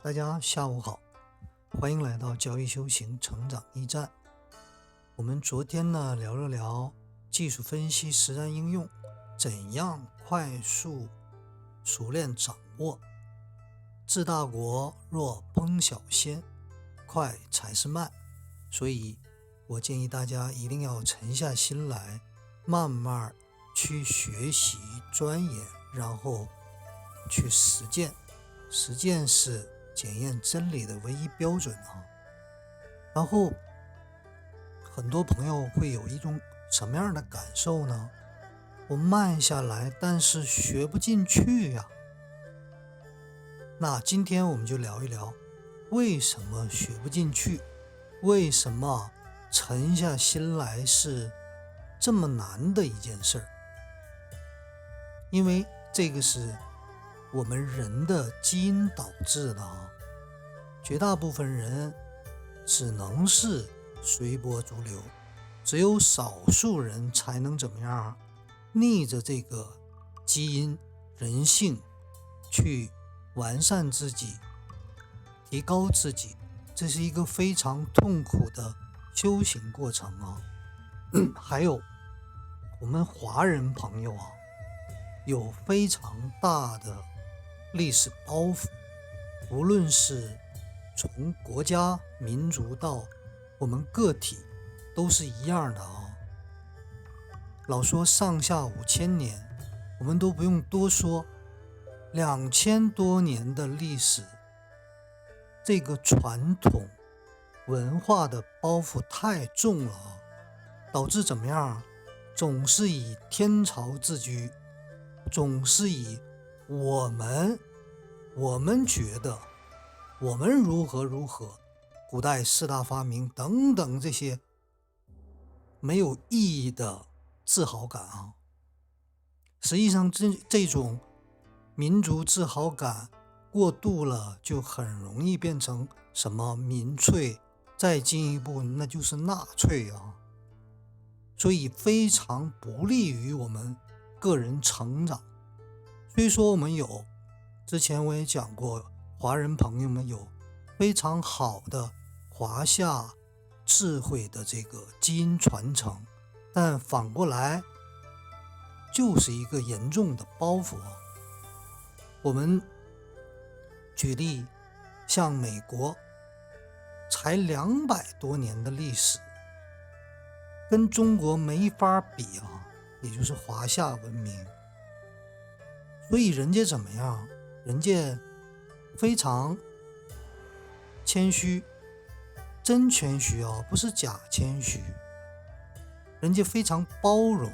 大家下午好，欢迎来到交易修行成长驿站。我们昨天呢聊了聊技术分析实战应用，怎样快速熟练掌握。治大国若烹小鲜，快才是慢。所以我建议大家一定要沉下心来，慢慢去学习钻研，然后去实践。实践是检验真理的唯一标准啊。然后很多朋友会有一种什么样的感受呢？我慢下来，但是学不进去呀。那今天我们就聊一聊为什么学不进去，为什么沉下心来是这么难的一件事儿。因为这个是我们人的基因导致的啊。绝大部分人只能是随波逐流，只有少数人才能怎么样逆着这个基因人性去完善自己，提高自己。这是一个非常痛苦的修行过程啊。还有我们华人朋友啊，有非常大的历史包袱，无论是从国家民族到我们个体都是一样的啊。老说上下5000年，我们都不用多说，2000多年的历史，这个传统文化的包袱太重了啊，导致怎么样？总是以天朝自居，总是以我们觉得我们如何如何，古代4大发明等等这些没有意义的自豪感啊。实际上这种民族自豪感过度了，就很容易变成什么民粹，再进一步那就是纳粹啊。所以非常不利于我们个人成长。虽说我们有，之前我也讲过，华人朋友们有非常好的华夏智慧的这个基因传承，但反过来就是一个严重的包袱啊。我们举例，像美国才200多年的历史，跟中国没法比啊，也就是华夏文明。所以人家怎么样？人家非常谦虚，真谦虚啊，不是假谦虚。人家非常包容，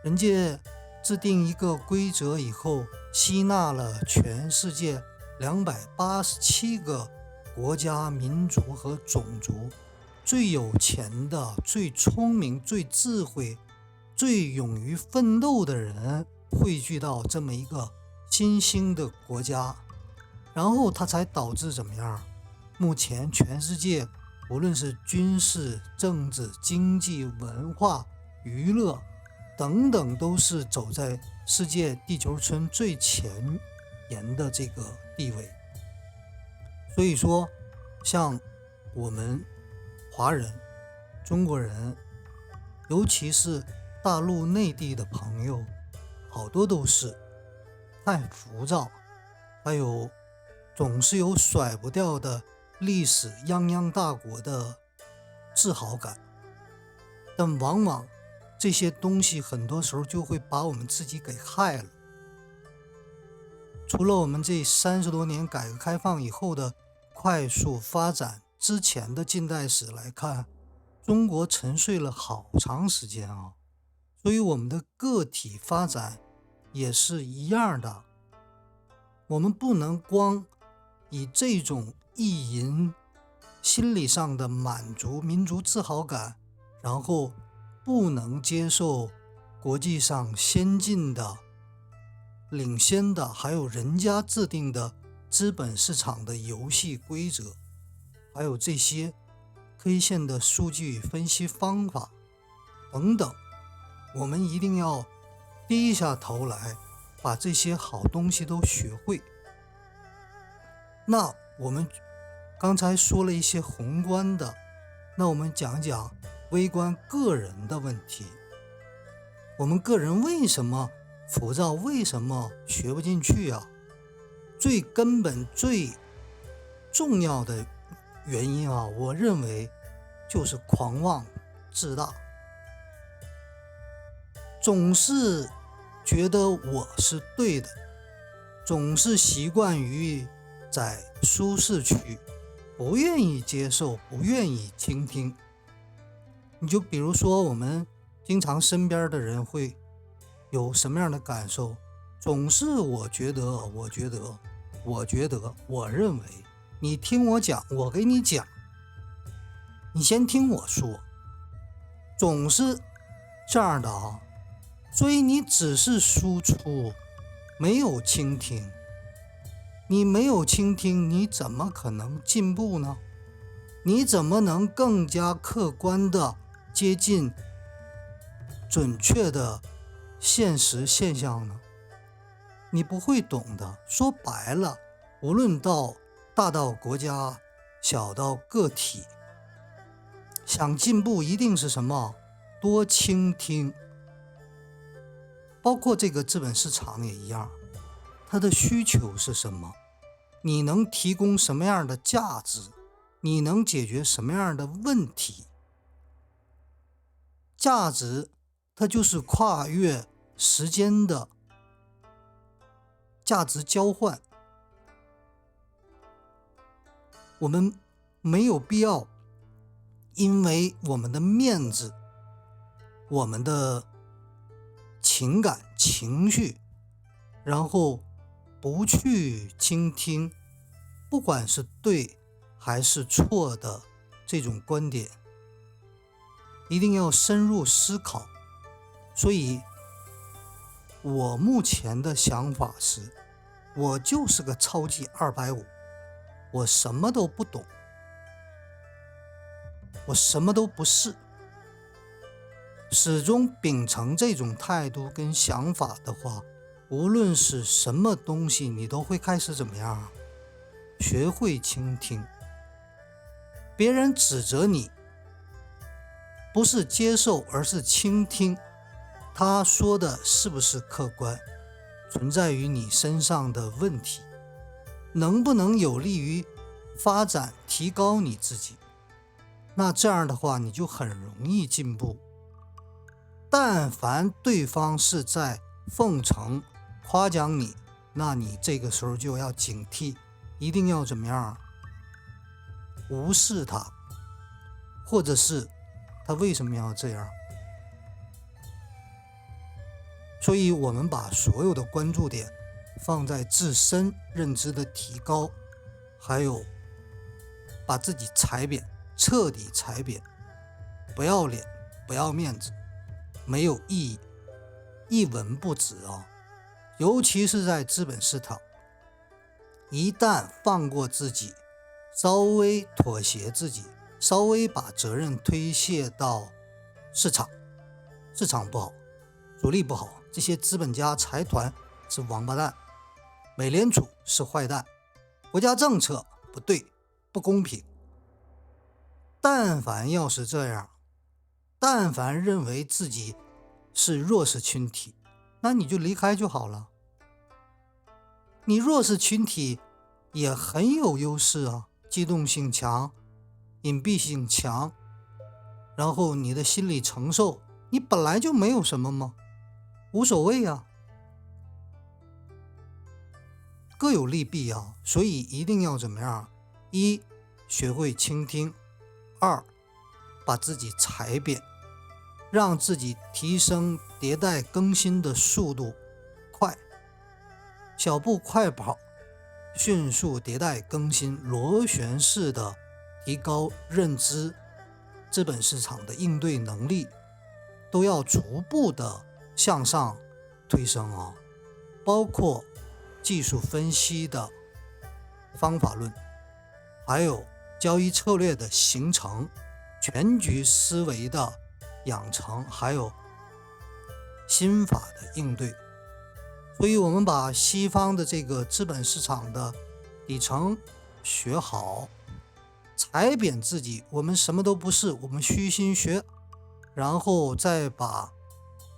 人家制定一个规则以后，吸纳了全世界287个国家、民族和种族最有钱的、最聪明、最智慧、最勇于奋斗的人汇聚到这么一个新兴的国家，然后它才导致怎么样？目前全世界无论是军事、政治、经济、文化、娱乐等等，都是走在世界地球村最前沿的这个地位。所以说，像我们华人、中国人，尤其是大陆内地的朋友，好多都是太浮躁，还有总是有甩不掉的历史泱泱大国的自豪感，但往往这些东西很多时候就会把我们自己给害了。除了我们这30多年改革开放以后的快速发展，之前的近代史来看，中国沉睡了好长时间啊。所以我们的个体发展也是一样的，我们不能光以这种意淫心理上的满足、民族自豪感，然后不能接受国际上先进的、领先的，还有人家制定的资本市场的游戏规则，还有这些 K 线的数据分析方法等等。我们一定要低下头来，把这些好东西都学会。那我们刚才说了一些宏观的，那我们讲讲微观个人的问题。我们个人为什么浮躁，为什么学不进去啊？最根本最重要的原因啊，我认为就是狂妄自大，总是觉得我是对的，总是习惯于在舒适区，不愿意接受，不愿意倾听。你就比如说我们经常身边的人会有什么样的感受？总是我觉得，我认为，你听我讲，我给你讲，你先听我说，总是这样的啊。所以你只是输出，没有倾听。你没有倾听，你怎么可能进步呢？你怎么能更加客观的接近准确的现实现象呢？你不会懂的。说白了，无论大到国家，小到个体，想进步一定是什么？多倾听。包括这个资本市场也一样，它的需求是什么？你能提供什么样的价值？你能解决什么样的问题？价值它就是跨越时间的价值交换。我们没有必要因为我们的面子，我们的情感情绪，然后不去倾听不管是对还是错的这种观点，一定要深入思考。所以我目前的想法是，我就是个超级250，我什么都不懂，我什么都不是。始终秉承这种态度跟想法的话，无论是什么东西，你都会开始怎么样？学会倾听。别人指责你，不是接受，而是倾听。他说的是不是客观？存在于你身上的问题，能不能有利于发展、提高你自己？那这样的话，你就很容易进步。但凡对方是在奉承、夸奖你，那你这个时候就要警惕，一定要怎么样？无视他，或者是他为什么要这样？所以我们把所有的关注点放在自身认知的提高，还有把自己踩扁，彻底踩扁，不要脸，不要面子，没有意义，一文不值啊！尤其是在资本市场，一旦放过自己，稍微妥协自己，稍微把责任推卸到市场不好，主力不好，这些资本家财团是王八蛋，美联储是坏蛋，国家政策不对，不公平。但凡要是这样，但凡认为自己是弱势群体，那你就离开就好了。你弱势群体也很有优势啊，机动性强，隐蔽性强，然后你的心理承受，你本来就没有什么吗？无所谓啊，各有利弊啊。所以一定要怎么样？一，学会倾听；二，把自己踩扁，让自己提升迭代更新的速度快，小步快跑，迅速迭代更新，螺旋式的提高认知，资本市场的应对能力都要逐步的向上推升啊，包括技术分析的方法论，还有交易策略的形成，全局思维的养成，还有心法的应对。所以我们把西方的这个资本市场的底层学好，踩扁自己，我们什么都不是，我们虚心学，然后再把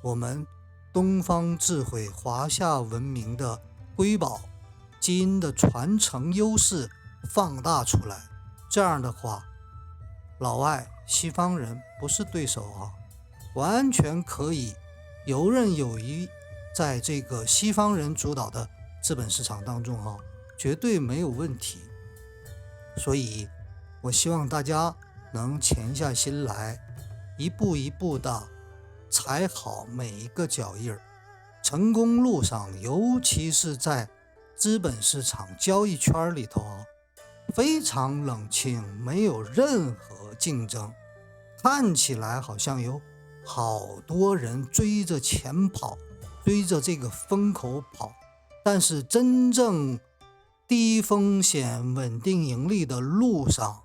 我们东方智慧、华夏文明的瑰宝、基因的传承优势放大出来。这样的话，老外西方人不是对手啊，完全可以游刃有余在这个西方人主导的资本市场当中啊，绝对没有问题。所以我希望大家能潜下心来，一步一步的踩好每一个脚印儿。成功路上，尤其是在资本市场交易圈里头啊，非常冷清，没有任何竞争，看起来好像有好多人追着钱跑，追着这个风口跑，但是真正低风险稳定盈利的路上，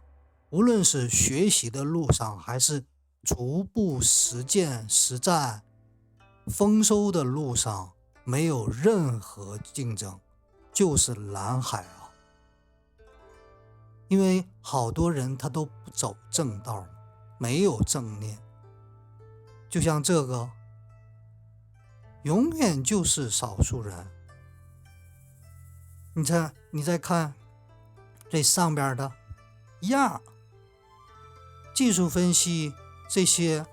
无论是学习的路上，还是逐步实践实战丰收的路上，没有任何竞争，就是蓝海啊。因为好多人他都不走正道，没有正念，就像这个永远就是少数人。你再看这上边的一样，技术分析这些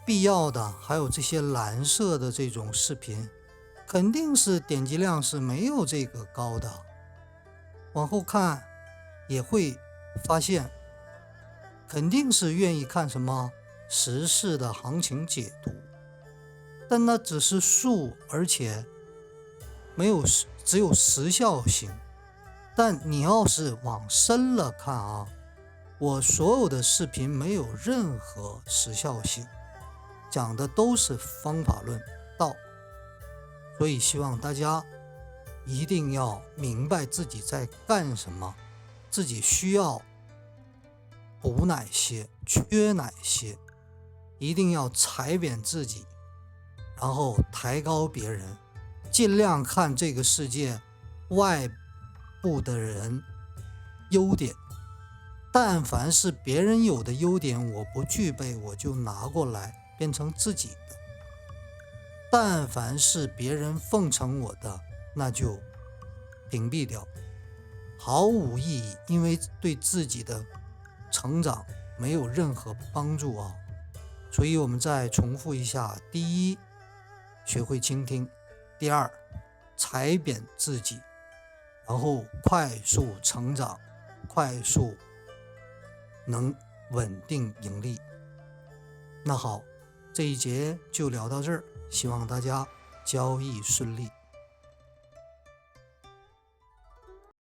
必要的，还有这些蓝色的这种视频，肯定是点击量是没有这个高的。往后看也会发现，肯定是愿意看什么时事的行情解读，但那只是术，而且只有时效性。但你要是往深了看啊，我所有的视频没有任何时效性，讲的都是方法论道。所以希望大家一定要明白自己在干什么，自己需要补哪些，缺哪些，一定要踩扁自己，然后抬高别人，尽量看这个世界外部的人优点，但凡是别人有的优点我不具备，我就拿过来变成自己的，但凡是别人奉承我的，那就屏蔽掉，毫无意义，因为对自己的成长没有任何帮助啊。所以我们再重复一下：第一，学会倾听；第二，踩扁自己，然后快速成长，快速能稳定盈利。那好，这一节就聊到这儿，希望大家交易顺利。